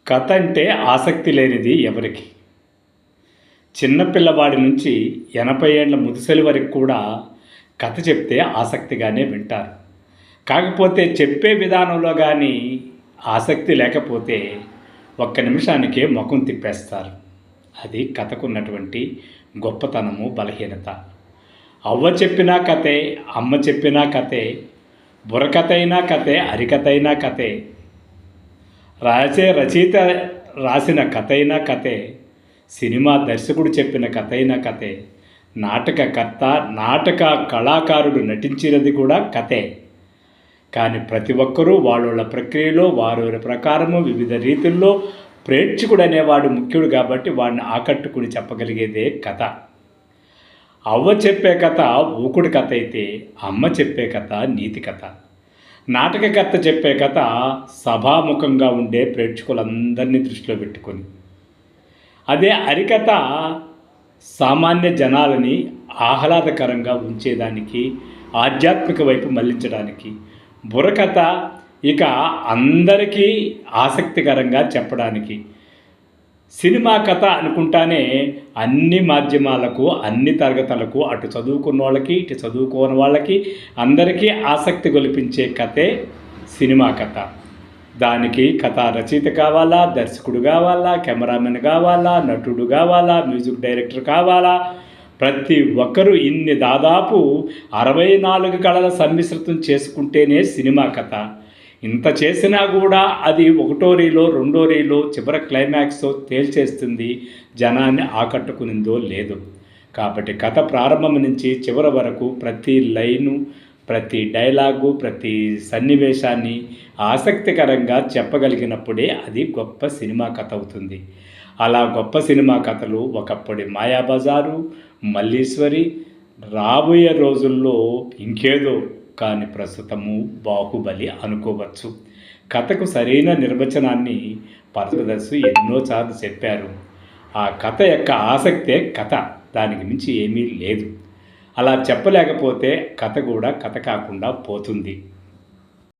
కథ అంటే ఆసక్తి లేనిది ఎవరికి? చిన్నపిల్లవాడి నుంచి 80 ఏళ్ల ముదుసలి వరకు కూడా కథ చెప్తే ఆసక్తిగానే వింటారు. కాకపోతే చెప్పే విధానంలో కానీ ఆసక్తి లేకపోతే ఒక్క నిమిషానికే ముఖం తిప్పేస్తారు. అది కథకున్నటువంటి గొప్పతనము, బలహీనత. అవ్వ చెప్పినా కథే, అమ్మ చెప్పినా కథే, బుర్రకథ అయినా కథే, అరికథ అయినా కథే, రచయిత రాసిన కథ అయినా కథే, సినిమా దర్శకుడు చెప్పిన కథ అయినా కథే, నాటకకర్త, నాటక కళాకారుడు నటించినది కూడా కథే. కానీ ప్రతి ఒక్కరూ వాళ్ళ ప్రక్రియలో వారి ప్రకారము వివిధ రీతుల్లో ప్రేక్షకుడు అనేవాడు ముఖ్యుడు కాబట్టి వాడిని ఆకట్టుకుని చెప్పగలిగేదే కథ. అవ్వ చెప్పే కథ ఊకుడు కథ అయితే అమ్మ చెప్పే కథ నీతి కథ. నాటకకర్త చెప్పే కథ సభాముఖంగా ఉండే ప్రేక్షకులందరినీ దృష్టిలో పెట్టుకొని, అదే హరికథ సామాన్య జనాలని ఆహ్లాదకరంగా ఉంచేదానికి, ఆధ్యాత్మిక వైపు మళ్లించడానికి, బుర్రకథ ఇక అందరికీ ఆసక్తికరంగా చెప్పడానికి, సినిమా కథ అనుకుంటానే అన్ని మాధ్యమాలకు, అన్ని తరగతులకు, అటు చదువుకున్న వాళ్ళకి, ఇటు చదువుకోని వాళ్ళకి అందరికీ ఆసక్తి గొలిపించే కథే సినిమా కథ. దానికి కథా రచయిత కావాలా, దర్శకుడు కావాలా, కెమెరామెన్ కావాలా, నటుడు కావాలా, మ్యూజిక్ డైరెక్టర్ కావాలా, ప్రతి ఒక్కరూ ఇన్ని దాదాపు 64 కళల సమ్మిశ్రితం చేసుకుంటేనే సినిమా కథ. ఇంత చేసినా కూడా అది ఒకటో రీలో, రెండో రీలో, చివరి క్లైమాక్స్ తేల్చేస్తుంది, జనాన్ని ఆకట్టుకునిందో లేదు. కాబట్టి కథ ప్రారంభం నుంచి చివరి వరకు ప్రతి లైను, ప్రతి డైలాగు, ప్రతి సన్నివేశాన్ని ఆసక్తికరంగా చెప్పగలిగినప్పుడే అది గొప్ప సినిమా కథ అవుతుంది. అలా గొప్ప సినిమా కథలు ఒకప్పటి మాయాబజారు, మల్లీశ్వరి, రాబోయే రోజుల్లో ఇంకేదో, కానీ ప్రస్తుతము బాహుబలి అనుకోవచ్చు. కథకు సరైన నిర్వచనాన్ని పరమదర్శి ఎన్నోసార్లు చెప్పారు. ఆ కథ యొక్క ఆసక్తే కథ, దానికి మించి ఏమీ లేదు. అలా చెప్పలేకపోతే కథ కూడా కథ కాకుండా పోతుంది.